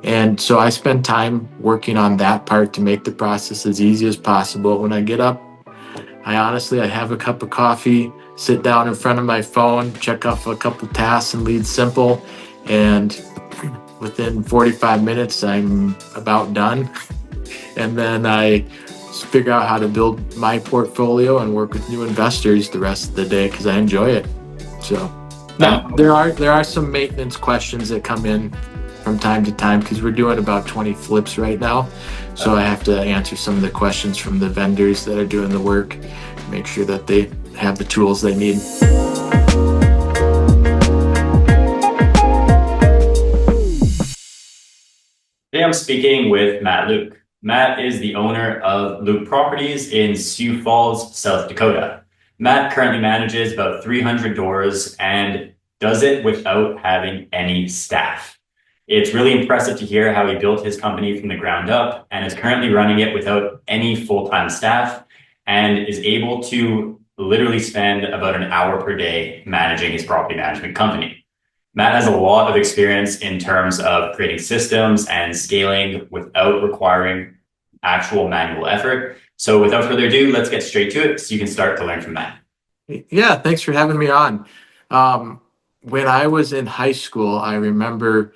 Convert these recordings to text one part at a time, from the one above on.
And so I spend time working on that part to make the process as easy as possible. When I get up, I have a cup of coffee, sit down in front of my phone, check off a couple tasks and lead simple. And within 45 minutes, I'm about done. And then I figure out how to build my portfolio and work with new investors the rest of the day because I enjoy it. So now there are some maintenance questions that come in from time to time because we're doing about 20 flips right now. So I have to answer some of the questions from the vendors that are doing the work, make sure that they have the tools they need. Today I'm speaking with Matt Luke. Matt is the owner of Luke Properties in Sioux Falls, South Dakota. Matt currently manages about 300 doors and does it without having any staff. It's really impressive to hear how he built his company from the ground up and is currently running it without any full-time staff and is able to literally spend about an hour per day managing his property management company. Matt has a lot of experience in terms of creating systems and scaling without requiring actual manual effort. So without further ado, let's get straight to it so you can start to learn from Matt. Yeah, thanks for having me on. When I was in high school, I remember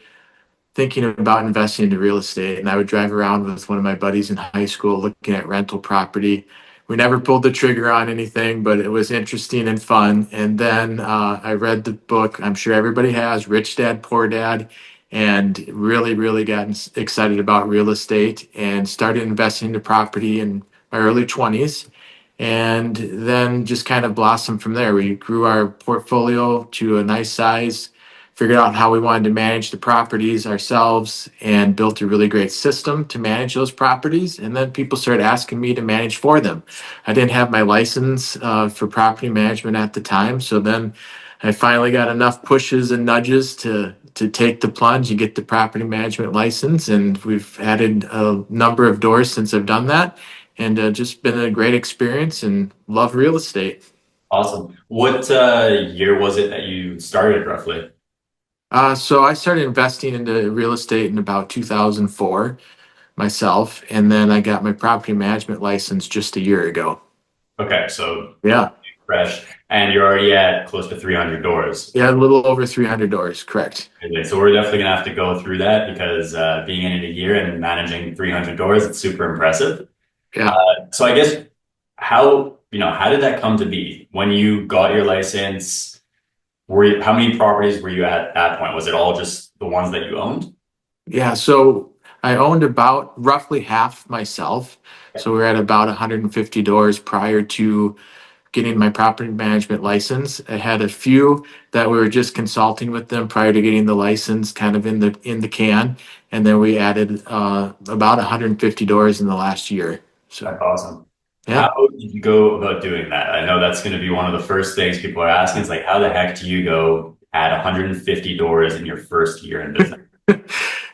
thinking about investing into real estate, and I would drive around with one of my buddies in high school looking at rental property. We never pulled the trigger on anything, but it was interesting and fun. And then I read the book, I'm sure everybody has, Rich Dad, Poor Dad, and really got excited about real estate and started investing into property in my early 20s. And then just kind of blossomed from there. We grew our portfolio to a nice size, figured out how we wanted to manage the properties ourselves, and built a really great system to manage those properties. And then people started asking me to manage for them. I didn't have my license for property management at the time. So then I finally got enough pushes and nudges to take the plunge and get the property management license. And we've added a number of doors since I've done that. And just been a great experience and love real estate. Awesome. What year was it that you started roughly? So I started investing into real estate in about 2004 myself, and then I got my property management license just a year ago. Okay, so Yeah, fresh, and you're already at close to 300 doors. yeah, a little over 300 doors, correct. Okay, so we're definitely gonna have to go through that because being in it a year and managing 300 doors, it's super impressive. Yeah. So I guess how did that come to be? When you got your license, how many properties were you at that point? Was it all just the ones that you owned? Yeah, so I owned about roughly half myself. So we're at about 150 doors prior to getting my property management license. I had a few that we were just consulting with them prior to getting the license, kind of in the can, and then we added about 150 doors in the last year. So That's awesome. yeah. How did you go about doing that? I know that's going to be one of the first things people are asking is like, how the heck do you go add 150 doors in your first year in business?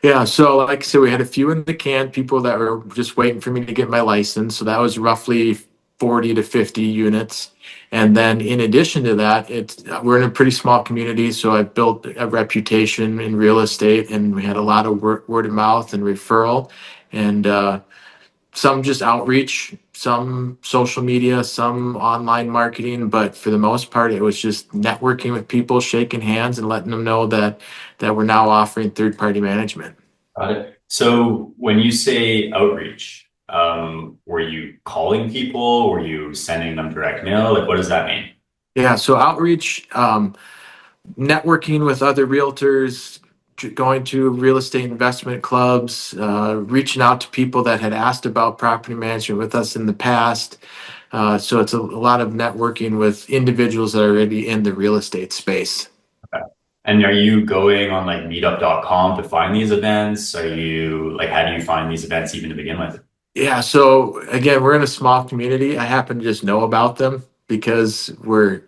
Yeah, so like I said, we had a few in the can, people that were just waiting for me to get my license. So that was roughly 40 to 50 units. And then in addition to that, we're in a pretty small community, so I built a reputation in real estate, and we had a lot of word of mouth and referral, and some just outreach, some social media, some online marketing, but for the most part, it was just networking with people, shaking hands, and letting them know that we're now offering third-party management. Got it. So when you say outreach, were you calling people? Were you sending them direct mail? Like, what does that mean? Yeah, so outreach, networking with other realtors, going to real estate investment clubs, reaching out to people that had asked about property management with us in the past. So it's a lot of networking with individuals that are already in the real estate space. Okay. And are you going on like meetup.com to find these events? Are you like, how do you find these events even to begin with? Yeah, so again, we're in a small community. I happen to just know about them because we're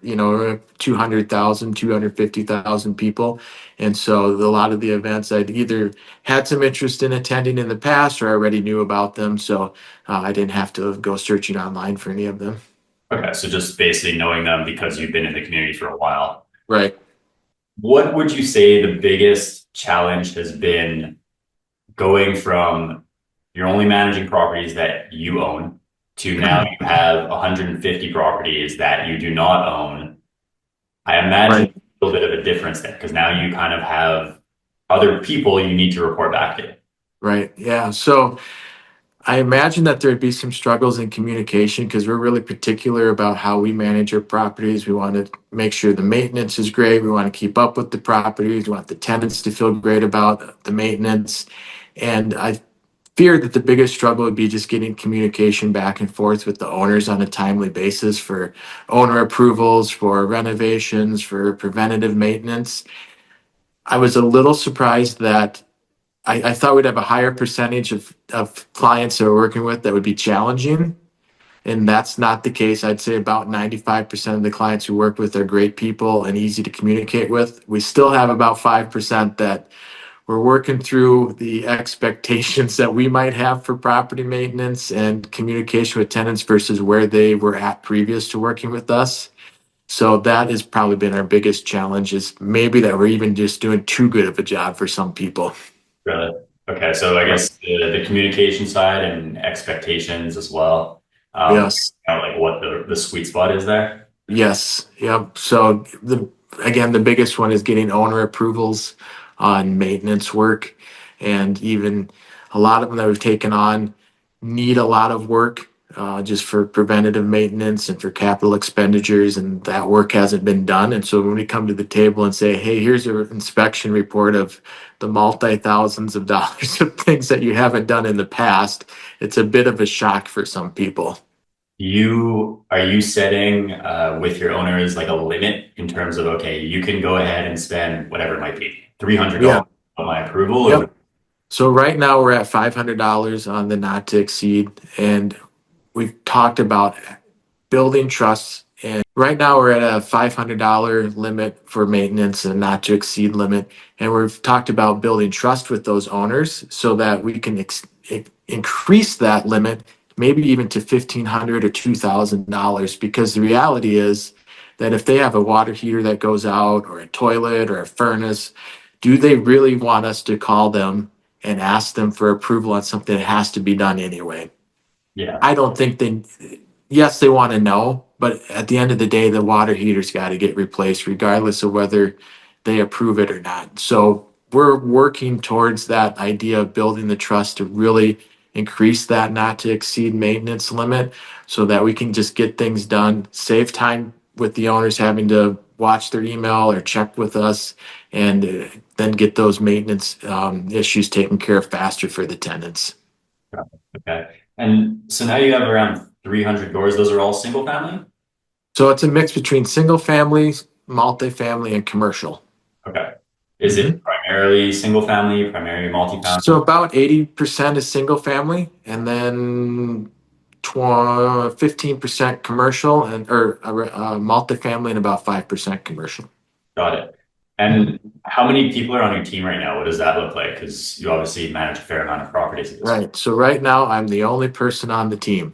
200,000, 250,000 people. And so a lot of the events I'd either had some interest in attending in the past or already knew about them. So I didn't have to go searching online for any of them. Okay, so just basically knowing them because you've been in the community for a while. Right. What would you say the biggest challenge has been going from you're only managing properties that you own to now you have 150 properties that you do not own. I imagine Right. a little bit of a difference there because now you kind of have other people you need to report back to. Right. Yeah. So I imagine that there'd be some struggles in communication because we're really particular about how we manage our properties. We want to make sure the maintenance is great. We want to keep up with the properties. We want the tenants to feel great about the maintenance. And I fear that the biggest struggle would be just getting communication back and forth with the owners on a timely basis for owner approvals, for renovations, for preventative maintenance. I was a little surprised that I thought we'd have a higher percentage of clients that we're working with that would be challenging. And that's not the case. I'd say about 95% of the clients we work with are great people and easy to communicate with. We still have about 5% that we're working through the expectations that we might have for property maintenance and communication with tenants versus where they were at previous to working with us. So that has probably been our biggest challenge is maybe that we're even just doing too good of a job for some people. Really? Okay, so I Right. guess the communication side and expectations as well. Yes. Kind of like what the sweet spot is there. Yes. Yep. So the biggest one is getting owner approvals on maintenance work, and even a lot of them that we've taken on need a lot of work just for preventative maintenance and for capital expenditures, and that work hasn't been done. And so when we come to the table and say, "Hey, here's an inspection report of the multi thousands of dollars of things that you haven't done in the past," it's a bit of a shock for some people. You are you setting with your owners like a limit in terms of okay, you can go ahead and spend whatever it might be, $300 Yeah. on my approval, or Yep. So right now we're at $500 on the not to exceed, and we've talked about building trust. And right now we're at a $500 limit for maintenance and not to exceed limit. And we've talked about building trust with those owners so that we can increase that limit, maybe even to $1,500 or $2,000. Because the reality is that if they have a water heater that goes out or a toilet or a furnace, do they really want us to call them and ask them for approval on something that has to be done anyway? yeah, I don't think they, yes, they want to know, but at the end of the day, the water heater's got to get replaced regardless of whether they approve it or not. So we're working towards that idea of building the trust to really increase that not to exceed maintenance limit so that we can just get things done, save time with the owners having to watch their email or check with us, and then get those maintenance issues taken care of faster for the tenants. okay. And so now you have around 300 doors. Those are all single family? So it's a mix between single family, multifamily, and commercial. Okay. Is it Mhm. primarily single family, primarily So multifamily? about 80% is single family, and then 15% commercial and or multifamily, and about 5% commercial. Got it. Mhm. And how many people are on your team right now? What does that look like? Because you obviously manage a fair amount of properties at this point. Right. So right now I'm the only person on the team.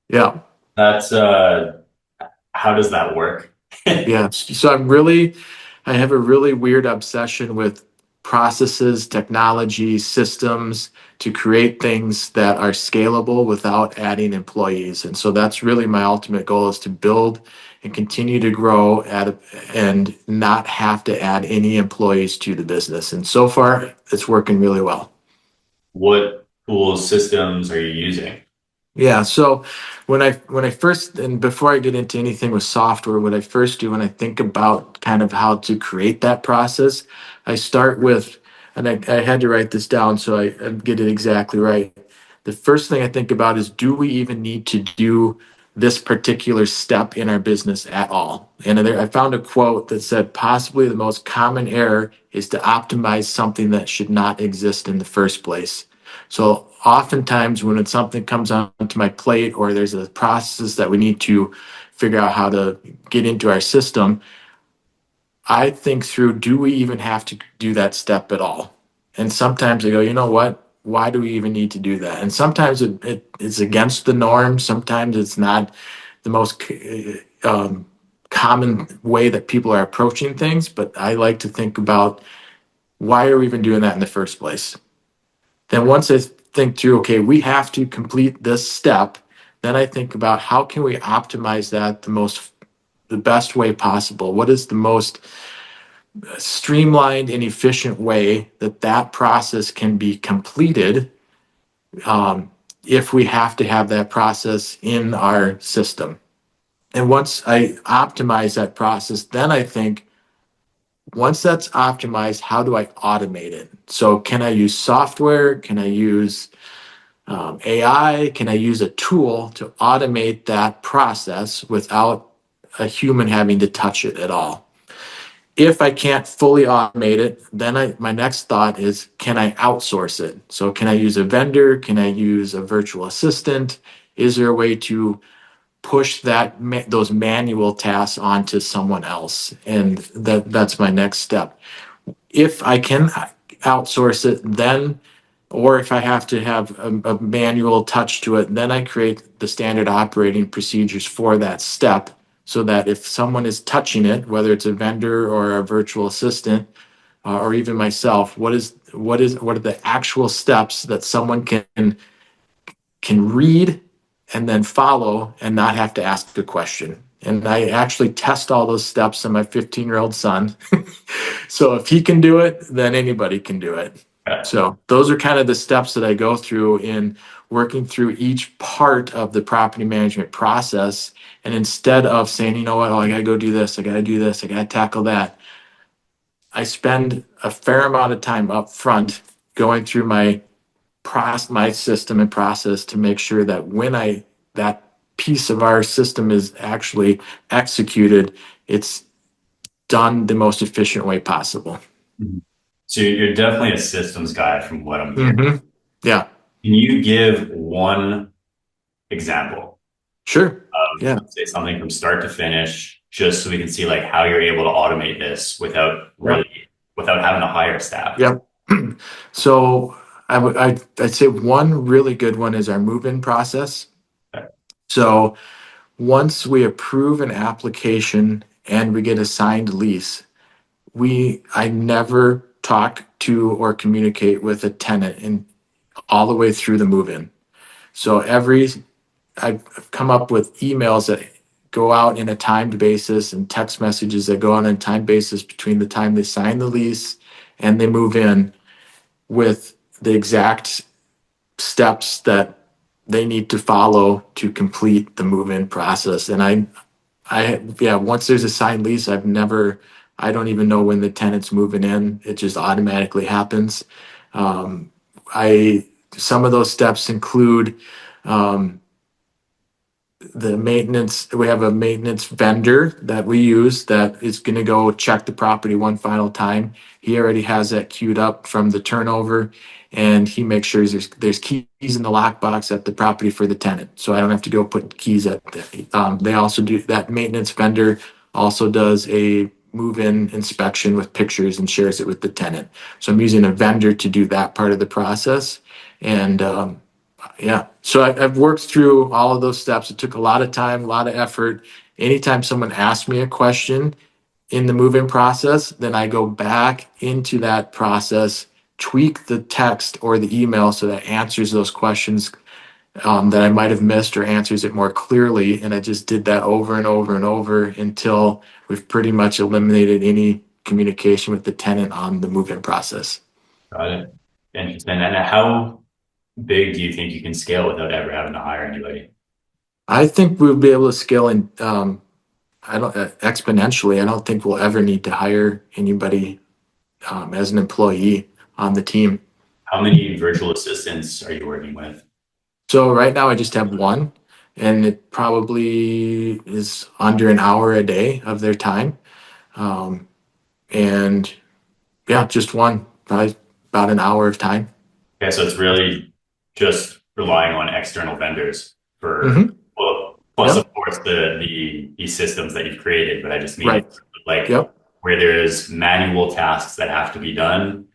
Yeah. That's how does that work? Yeah. So I have a really weird obsession with processes, technology, systems to create things that are scalable without adding employees. And so that's really my ultimate goal is to build and continue to grow and not have to add any employees to the business. And so far, it's working really well. What tools, systems are you using? Yeah, so when I first and before I get into anything with software, what I first do when I think about kind of how to create that process, I start with, and I had to write this down so I get it exactly right. The first thing I think about is, do we even need to do this particular step in our business at all? And I found a quote that said, possibly the most common error is to optimize something that should not exist in the first place. So oftentimes when something comes onto my plate or there's a process that we need to figure out how to get into our system, I think through, do we even have to do that step at all? And sometimes I go, you know what? Why do we even need to do that? And sometimes it's against the norm. Sometimes it's not the most common way that people are approaching things. But I like to think about, why are we even doing that in the first place? Then once I think through, okay, we have to complete this step, then I think about how can we optimize that the best way possible? What is the most streamlined and efficient way that that process can be completed, um, if we have to have that process in our system? And once I optimize that process, then I think, once that's optimized, how do I automate it? So can I use software? Can I use AI? Can I use a tool to automate that process without a human having to touch it at all? If I can't fully automate it, then my next thought is, can I outsource it? So can I use a vendor? Can I use a virtual assistant? Is there a way to push those manual tasks onto someone else? And that's my next step. If I can outsource it, then, or if I have to have a manual touch to it, then I create the standard operating procedures for that step, so that if someone is touching it, whether it's a vendor or a virtual assistant, or even myself, what are the actual steps that someone can read and then follow and not have to ask a question. And I actually test all those steps on my 15-year-old son. So if he can do it, then anybody can do it. Yeah. So those are kind of the steps that I go through in working through each part of the property management process. And instead of saying, you know what, oh, I got to go do this, I got to do this, I got to tackle that, I spend a fair amount of time up front going through my system and process to make sure that when that piece of our system is actually executed, it's done the most efficient way possible. Mhm. So you're definitely a systems guy from what I'm hearing. Hmm. Yeah, Can you give one example sure. of, Yeah, let's say, something from start to finish, just so we can see like how you're able to automate this yep, without having to hire staff? yep. So I'd say one really good one is our move-in process. Okay. So once we approve an application and we get a signed lease, I never talk to or communicate with a tenant in all the way through the move-in. So I've come up with emails that go out in a timed basis and text messages that go out on a timed basis between the time they sign the lease and they move in, with the exact steps that they need to follow to complete the move-in process. And yeah, once there's a signed lease, I don't even know when the tenant's moving in. It just automatically happens. Um, I, some of those steps include, um, the maintenance. We have a maintenance vendor that we use that is going to go check the property one final time. He already has that queued up from the turnover, and he makes sure there's keys in the lockbox at the property for the tenant, so I don't have to go put keys at they also do that. Maintenance vendor also does a move-in inspection with pictures and shares it with the tenant. So I'm using a vendor to do that part of the process. And yeah. So I've worked through all of those steps. It took a lot of time, a lot of effort. Anytime someone asks me a question in the move-in process, then I go back into that process, tweak the text or the email so that answers those questions, that I might have missed, or answers it more clearly. And I just did that over and over and over until we've pretty much eliminated any communication with the tenant on the move-in process. Got it. Interesting. And how big do you think you can scale without ever having to hire anybody? I think we'll be able to scale in, I don't exponentially. I don't think we'll ever need to hire anybody, as an employee on the team. How many virtual assistants are you working with? So right now I just have one, and it probably is under an hour a day of their time. Um, and yeah, just one, probably about an hour of time. Okay, so it's really just relying on external vendors for, Hmm. well, plus Yep. of course the systems that you've created, but I just mean Right. like Yep. where there's manual tasks that have to be done,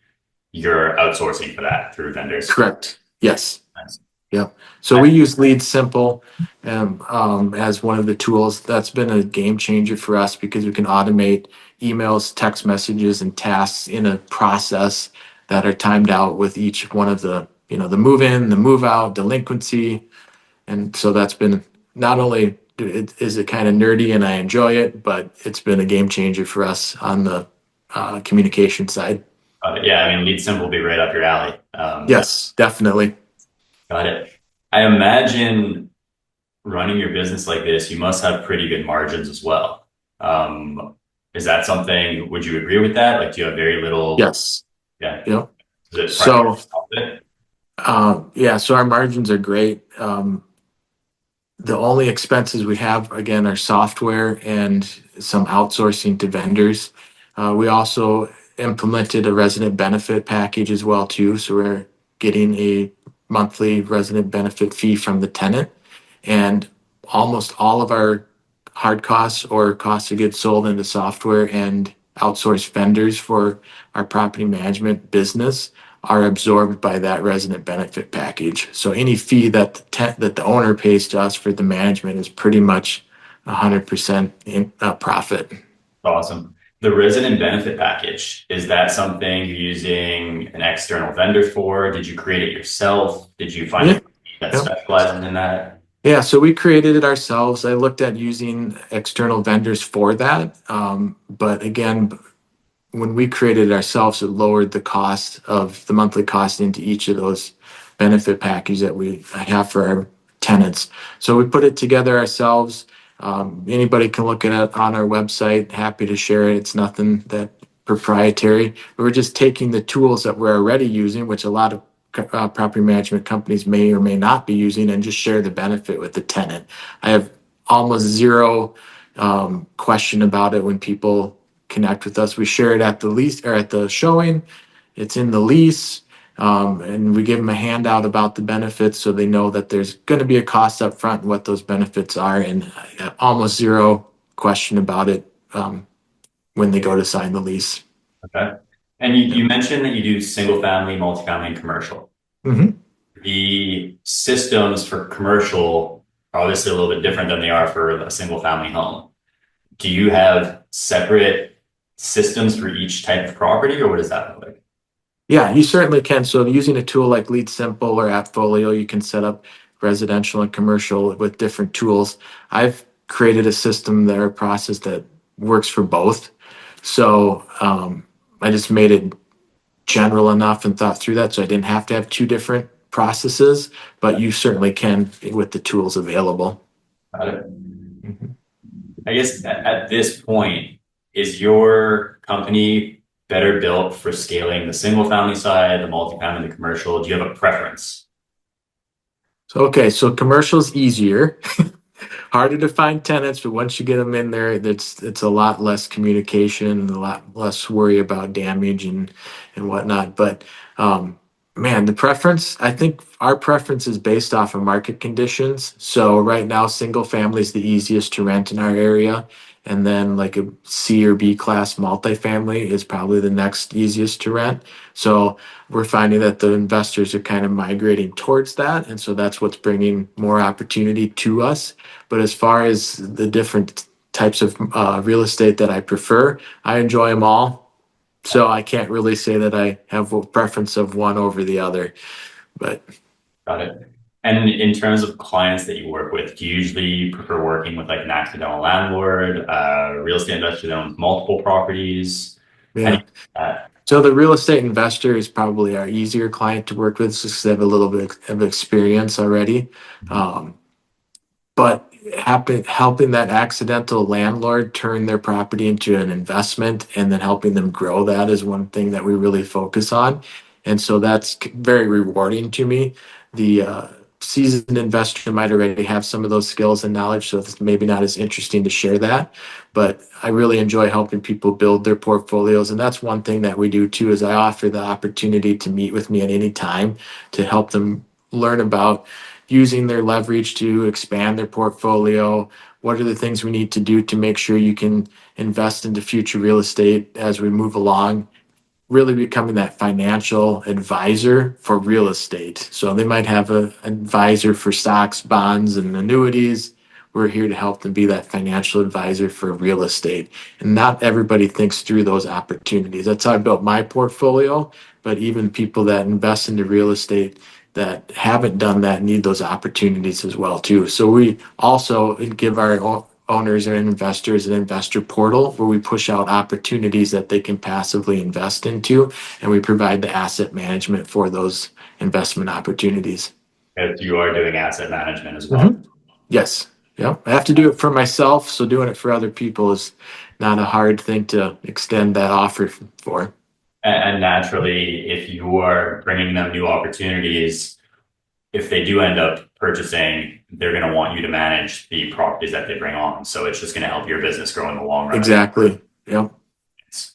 you're outsourcing for that through vendors. Correct. Yes. Nice. Yep. So we use Lead Simple, as one of the tools. That's been a game changer for us because we can automate emails, text messages, and tasks in a process that are timed out with each one of the move in, the move out, delinquency. And so that's been not only is it kind of nerdy and I enjoy it, but it's been a game changer for us on the communication side. Yeah, I mean, Lead Simple will be right up your alley. Yes, definitely. Got it. I imagine running your business like this, you must have pretty good margins as well. Um, is that something, would you agree with that? Like, do you have very little, Yes. yeah, Yep. is it primarily So, profit? yeah, so our margins are great. The only expenses we have, again, are software and some outsourcing to vendors. We also implemented a resident benefit package as well too. So we're getting a monthly resident benefit fee from the tenant, and almost all of our hard costs or costs of goods sold into software and outsourced vendors for our property management business are absorbed by that resident benefit package. So any fee that that the owner pays to us for the management is pretty much 100% in profit. Awesome. The resident benefit package, is that something you're using an external vendor for? Did you create it yourself? Did you find a Yeah. company that Yep. specializes in that? Yeah, so we created it ourselves. I looked at using external vendors for that. But again, when we created it ourselves, it lowered the cost of the monthly cost into each of those benefit packages that we have for our tenants. So we put it together ourselves. Anybody can look at it on our website. Happy to share it. It's nothing that proprietary. We're just taking the tools that we're already using, which a lot of property management companies may or may not be using, and just share the benefit with the tenant. I have almost zero question about it when people connect with us. We share it at the lease or at the showing. It's in the lease. And we give them a handout about the benefits so they know that there's going to be a cost up front and what those benefits are, and almost zero question about it when they go to sign the lease. Okay. And you, Yeah. you mentioned that you do single family, multifamily, and commercial. Hmm. The systems for commercial are obviously a little bit different than they are for a single family home. Do you have separate systems for each type of property, or what does that look like? Yeah, you certainly can. So using a tool like Lead Simple or AppFolio, you can set up residential and commercial with different tools. I've created a system there, a process that works for both. So I just made it general enough and thought through that so I didn't have to have two different processes, but you certainly can with the tools available. Got it. Mhm. I guess at this point, is your company better built for scaling the single family side, the multifamily, the commercial? Do you have a preference? So, okay, so commercial's easier. Harder to find tenants, but once you get them in there, it's a lot less communication and a lot less worry about damage and whatnot. But um, man, the preference, I think our preference is based off of market conditions. So right now, single family is the easiest to rent in our area. And then like a C or B class multifamily is probably the next easiest to rent. So we're finding that the investors are kind of migrating towards that. And so that's what's bringing more opportunity to us. But as far as the different types of real estate that I prefer, I enjoy them all. So I can't really say that I have a preference of one over the other. But Got it. And in terms of clients that you work with, do you usually prefer working with like an accidental landlord, real estate investor that owns multiple properties? How do you yeah. do that? So the real estate investor is probably our easier client to work with since they have a little bit of experience already. Um, but helping that accidental landlord turn their property into an investment and then helping them grow that is one thing that we really focus on. And so that's very rewarding to me. The seasoned investor might already have some of those skills and knowledge, so it's maybe not as interesting to share that. But I really enjoy helping people build their portfolios. And that's one thing that we do too, is I offer the opportunity to meet with me at any time to help them learn about using their leverage to expand their portfolio. What are the things we need to do to make sure you can invest into future real estate as we move along? Really becoming that financial advisor for real estate. So they might have an advisor for stocks, bonds, and annuities. we're here to help them be that financial advisor for real estate. And not everybody thinks through those opportunities. That's how I built my portfolio. But even people that invest into real estate that haven't done that need those opportunities as well too. So we also give our owners and investors an investor portal where we push out opportunities that they can passively invest into, and we provide the asset management for those investment opportunities. If you are doing asset management as well. Mhm. Yes. Yeah. I have to do it for myself, so doing it for other people is not a hard thing to extend that offer for. And naturally, if you are bringing them new opportunities, if they do end up purchasing, they're going to want you to manage the properties that they bring on. So it's just going to help your business grow in the long run. Exactly. Yep. So,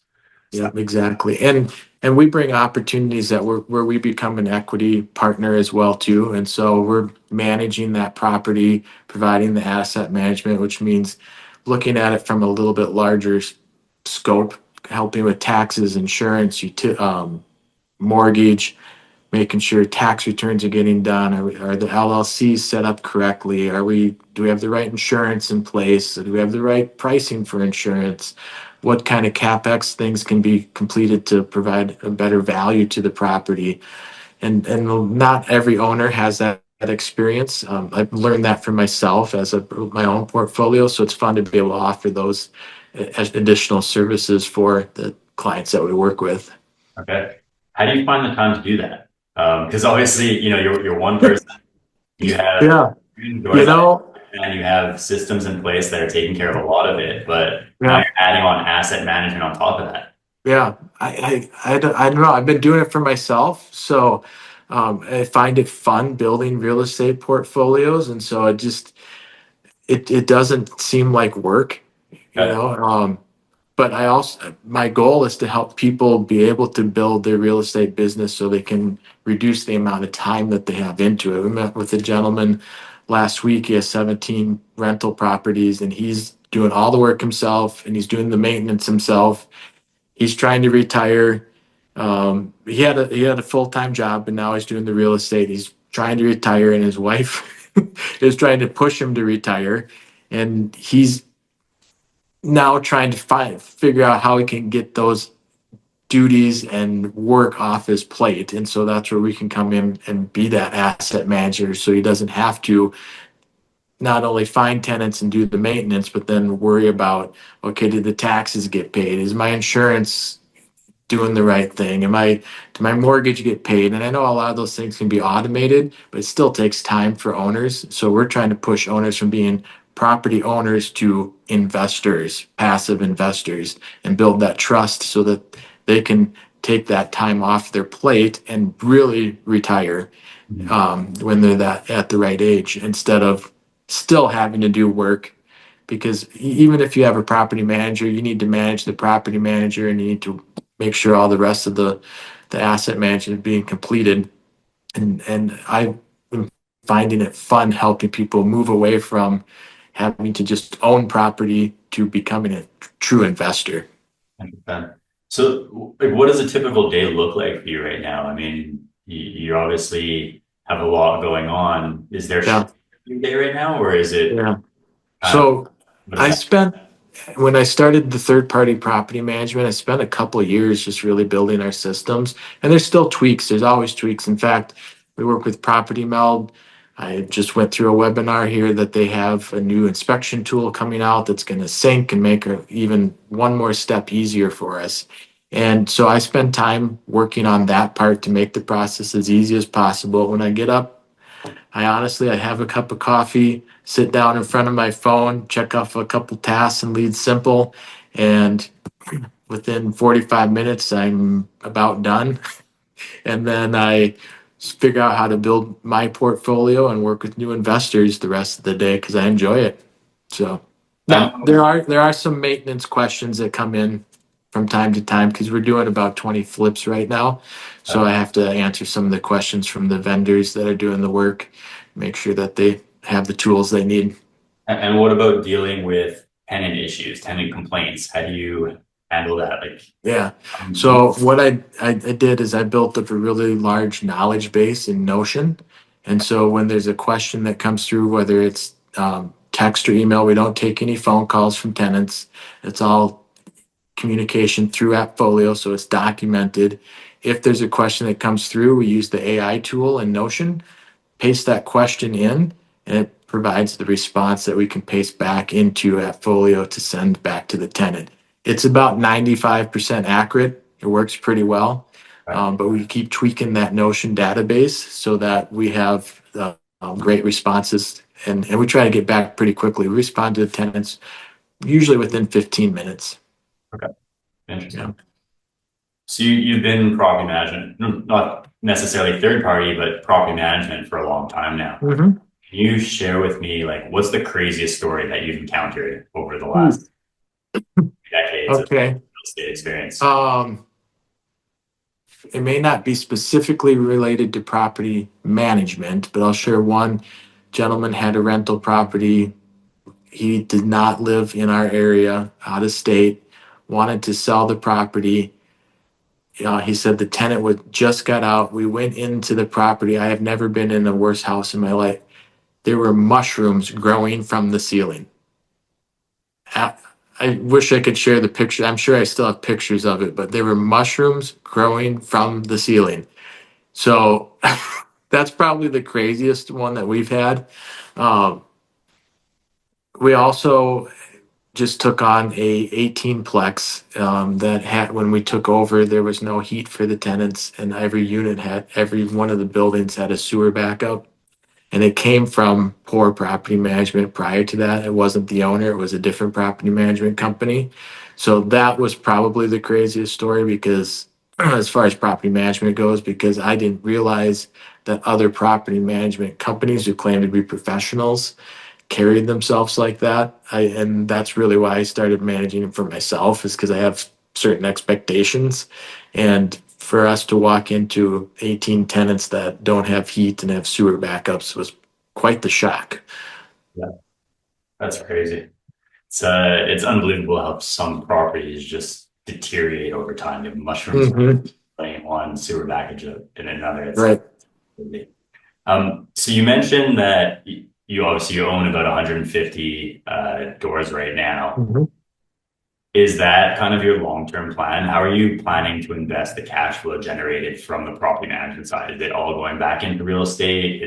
Yeah, exactly. And we bring opportunities that where we become an equity partner as well too. And so we're managing that property, providing the asset management, which means looking at it from a little bit larger scope, helping with taxes, insurance, mortgage, making sure tax returns are getting done. Are the LLCs set up correctly? Do we have the right insurance in place? Do we have the right pricing for insurance? What kind of CapEx things can be completed to provide a better value to the property? And not every owner has that experience. I've learned that for myself as my own portfolio. So it's fun to be able to offer those additional services for the clients that we work with. okay. How do you find the time to do that? Because obviously, you're one person, you have Yeah, you doors know, and you have systems in place that are taking care of a lot of it, but now yeah. you're adding on asset management on top of that. Yeah, I don't know. I've been doing it for myself, so I find it fun building real estate portfolios, and so it doesn't seem like work, you Okay. know. But I also my goal is to help people be able to build their real estate business so they can reduce the amount of time that they have into it. We met with a gentleman last week. He has 17 rental properties, and he's doing all the work himself, and he's doing the maintenance himself. He's trying to retire. He had a full time job, but now he's doing the real estate. He's trying to retire, and his wife is trying to push him to retire, and he's now trying to figure out how he can get those duties and work off his plate. And so that's where we can come in and be that asset manager, so he doesn't have to not only find tenants and do the maintenance, but then worry about, okay, did the taxes get paid? Is my insurance doing the right thing? Did my mortgage get paid? And I know a lot of those things can be automated, but it still takes time for owners. So we're trying to push owners from being property owners to investors, passive investors, and build that trust so that they can take that time off their plate and really retire Mhm. when they're that at the right age, instead of still having to do work. Because even if you have a property manager, you need to manage the property manager, and you need to make sure all the rest of the asset management is being completed. And I've been finding it fun helping people move away from having to just own property to becoming a true investor. 100%. So, like, what does a typical day look like for you right now? I mean, you obviously have a lot going on. Is there Yeah, stress in your day right now, or is it yeah. kind of So what is I that? spent when I started the third party property management, I spent a couple of years just really building our systems. And there's still tweaks. There's always tweaks. In fact, we work with Property Meld. I just went through a webinar here that they have a new inspection tool coming out that's going to sync and make even one more step easier for us. And so I spend time working on that part to make the process as easy as possible. When I get up, I have a cup of coffee, sit down in front of my phone, check off a couple tasks and lead simple, and within 45 minutes I'm about done. And then I figure out how to build my portfolio and work with new investors the rest of the day because I enjoy it. So And now there are some maintenance questions that come in from time to time because we're doing about 20 flips right now. So I have to answer some of the questions from the vendors that are doing the work, make sure that they have the tools they need. and what about dealing with tenant issues, tenant complaints? How do you handle that? Like, Yeah. um, So what I did is I built up a really large knowledge base in Notion. And so when there's a question that comes through, whether it's text or email. We don't take any phone calls from tenants. It's all communication through AppFolio, so it's documented. If there's a question that comes through, we use the AI tool in Notion, paste that question in, and it provides the response that we can paste back into AppFolio to send back to the tenant. It's about 95% accurate. It works pretty well. Right. But we keep tweaking that Notion database so that we have great responses, and we try to get back pretty quickly. We respond to the tenants usually within 15 minutes. Okay. Yeah. Interesting. So you've been property management, not necessarily third party, but property management for a long time now. Mm-hmm. Can you share with me, like, what's the craziest story that you've encountered over the last decades of Okay. real estate experience? It may not be specifically related to property management, but I'll share one. Gentleman had a rental property. He did not live in our area, out of state, wanted to sell the property. He said the tenant would just got out. We went into the property. I have never been in a worse house in my life. There were mushrooms growing from the ceiling. I I wish I could share the picture. I'm sure I still have pictures of it, but there were mushrooms growing from the ceiling. So that's probably the craziest one that we've had. Um, we also just took on a 18-plex that had, when we took over, there was no heat for the tenants, and every one of the buildings had a sewer backup. And it came from poor property management prior to that. It wasn't the owner, it was a different property management company. So that was probably the craziest story because, as far as property management goes, because I didn't realize that other property management companies who claim to be professionals carried themselves like that. And that's really why I started managing it for myself, is because I have certain expectations. And for us to walk into 18 tenants that don't have heat and have sewer backups was quite the shock. Yeah, that's crazy. It's unbelievable how some properties just deteriorate over time. You have mushrooms Hmm. in one, sewer baggage in another. It's Right. crazy. So you mentioned that you obviously you own about 150 doors right now. Mhm. Is that kind of your long-term plan? How are you planning to invest the cash flow generated from the property management side? Is it all going back into real estate?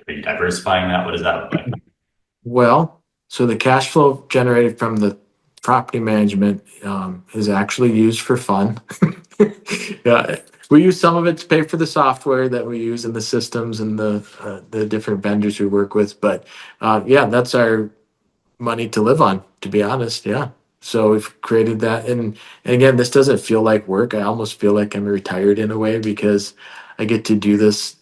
Are you diversifying that? What does that look like? Well, so the cash flow generated from the property management is actually used for fun. Yeah, we use some of it to pay for the software that we use in the systems and the different vendors we work with. But yeah, that's our money to live on, to be honest. Yeah. So we've created that. And again, this doesn't feel like work. I almost feel like I'm retired in a way because I get to do this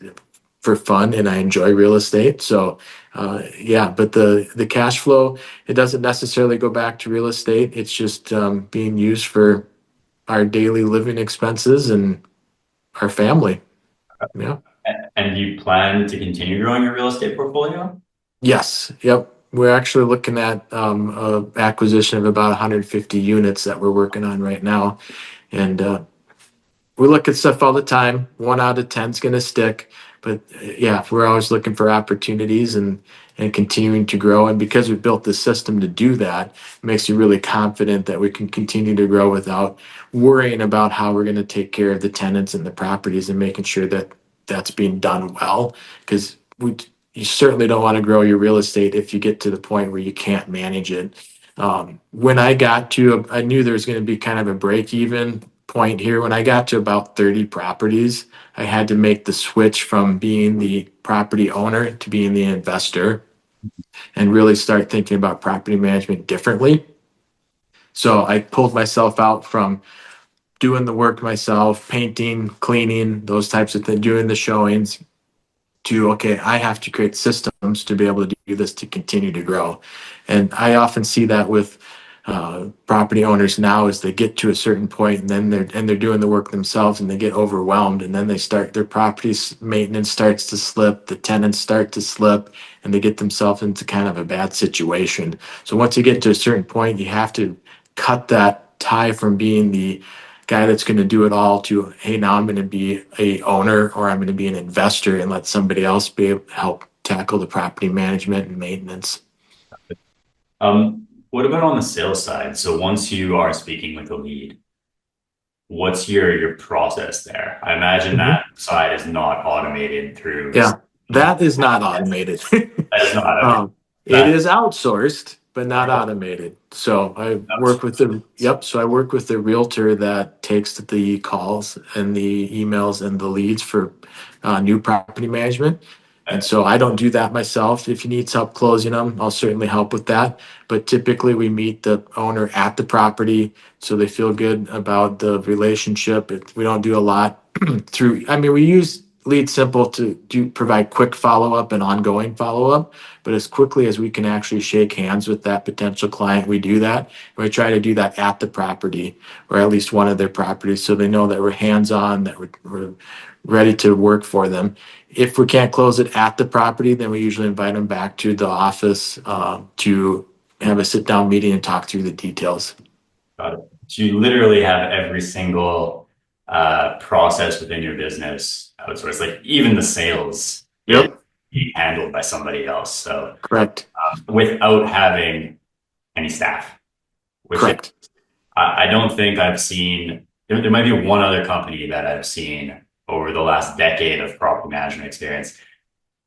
for fun and I enjoy real estate. So yeah, but the cash flow, it doesn't necessarily go back to real estate. It's just being used for our daily living expenses and our family. Yeah. And you plan to continue growing your real estate portfolio? Yes. Yep. We're actually looking at a acquisition of about 150 units that we're working on right now, and we look at stuff all the time. 1 out of 10 is going to stick, but yeah, we're always looking for opportunities and continuing to grow. And because we built the system to do that, it makes you really confident that we can continue to grow without worrying about how we're going to take care of the tenants and the properties and making sure that that's being done well. Because we you certainly don't want to grow your real estate if you get to the point where you can't manage it. When I got to, I knew there was going to be kind of a break even point here. When I got to about 30 properties, I had to make the switch from being the property owner to being the investor and really start thinking about property management differently. So I pulled myself out from doing the work myself, painting, cleaning, those types of things, doing the showings, to okay, I have to create systems to be able to do this to continue to grow. And I often see that with property owners now as they get to a certain point and then they're doing the work themselves and they get overwhelmed and then they start their property's maintenance starts to slip, the tenants start to slip, and they get themselves into kind of a bad situation. So once you get to a certain point, you have to cut that tie from being the guy that's going to do it all to, hey, now I'm going to be a owner or I'm going to be an investor and let somebody else be able to help tackle the property management and maintenance. What about on the sales side? So once you are speaking with a lead, what's your process there? I imagine Mhm. that side is not automated through. Yeah, that is not automated. That is not okay. um, it That is outsourced, but not automated. So I work with the yep. So I work with the realtor that takes the calls and the emails and the leads for new property management. And so I don't do that myself. If he needs help closing them, I'll certainly help with that. But typically, we meet the owner at the property so they feel good about the relationship. We don't do a lot through. I mean, we use Lead Simple to do provide quick follow up and ongoing follow up. But as quickly as we can actually shake hands with that potential client, we do that. And we try to do that at the property or at least one of their properties so they know that we're hands on, that we're ready to work for them. If we can't close it at the property, then we usually invite them back to the office to have a sit down meeting and talk through the details. got it. So you literally have every single process within your business outsourced, like even the sales is Yep, being handled by somebody else. So correct, without having any staff, which is, correct. I don't think I've seen. There might be one other company that I've seen over the last decade of property management experience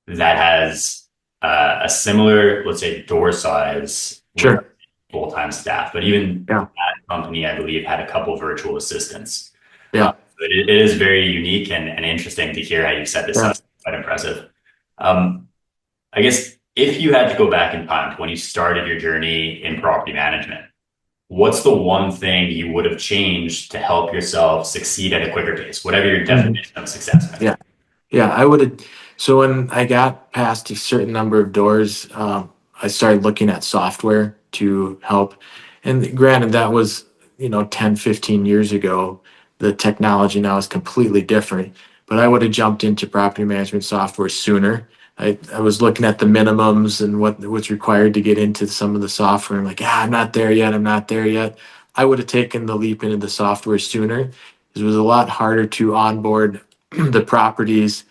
that has a similar, let's say, door size with Sure. full-time staff. But even Yeah, that company, I believe, had a couple virtual assistants. yeah, But it is very unique and interesting to hear how you set this yeah. up. Quite impressive. Um, I guess if you had to go back in time to when you started your journey in property management, what's the one thing you would have changed to help yourself succeed at a quicker pace, whatever your Mhm. definition of success may be? Yeah. Yeah, I would have. So when I got past a certain number of doors, I started looking at software to help. And granted, that was, 10, 15 years ago. The technology now is completely different. But I would have jumped into property management software sooner. I was looking at the minimums and what's required to get into some of the software. I'm like, I'm not there yet. I'm not there yet. I would have taken the leap into the software sooner. It was a lot harder to onboard the properties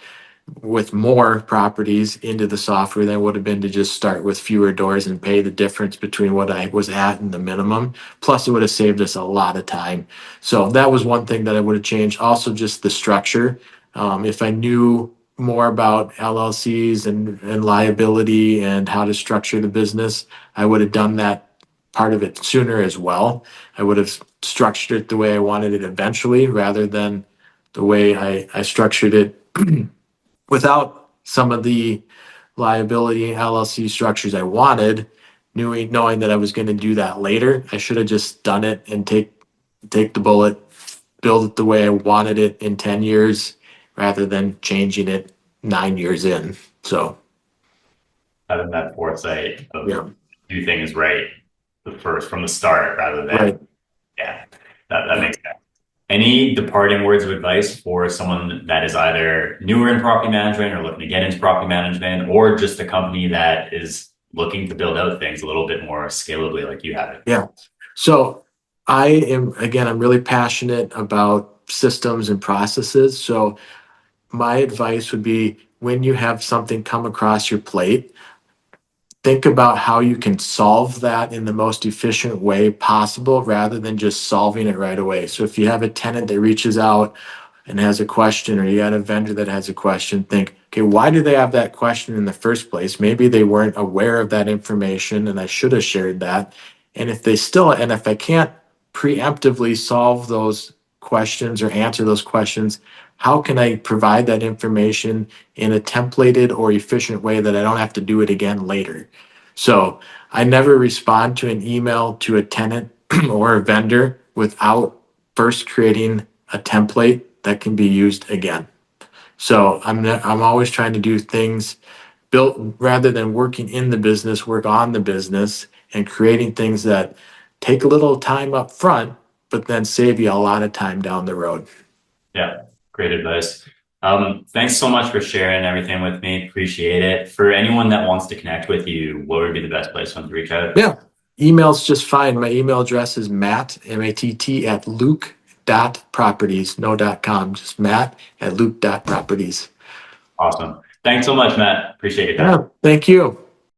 with more properties into the software than it would have been to just start with fewer doors and pay the difference between what I was at and the minimum. Plus, it would have saved us a lot of time. So that was one thing that I would have changed. Also, just the structure. If I knew more about LLCs and liability and how to structure the business, I would have done that part of it sooner as well. I would have structured it the way I wanted it eventually rather than the way I structured it without some of the liability LLC structures I wanted, knowing that I was going to do that later. I should have just done it and take the bullet, build it the way I wanted it in 10 years rather than changing it 9 years in. So, Having that foresight of yeah, do things right the first from the start rather than right. yeah, that Yeah. makes sense. Any departing words of advice for someone that is either newer in property management or looking to get into property management, or just a company that is looking to build out things a little bit more scalably like you have it? Yeah. So I'm really passionate about systems and processes. So my advice would be when you have something come across your plate, think about how you can solve that in the most efficient way possible rather than just solving it right away. So if you have a tenant that reaches out and has a question, or you got a vendor that has a question, think, okay, why do they have that question in the first place? Maybe they weren't aware of that information and I should have shared that. And if I can't preemptively solve those questions or answer those questions, how can I provide that information in a templated or efficient way that I don't have to do it again later? So I never respond to an email to a tenant or a vendor without first creating a template that can be used again. So I'm always trying to do things built rather than working in the business, work on the business and creating things that take a little time up front, but then save you a lot of time down the road. Yeah, great advice. Thanks so much for sharing everything with me. Appreciate it. For anyone that wants to connect with you, what would be the best place for them to reach out? Yeah. Email's just fine. My email address is Matt, M-A-T-T at Luke.properties, no .com, just Matt at Luke.properties. Awesome. Thanks so much, Matt. Appreciate your time. Yeah, thank you.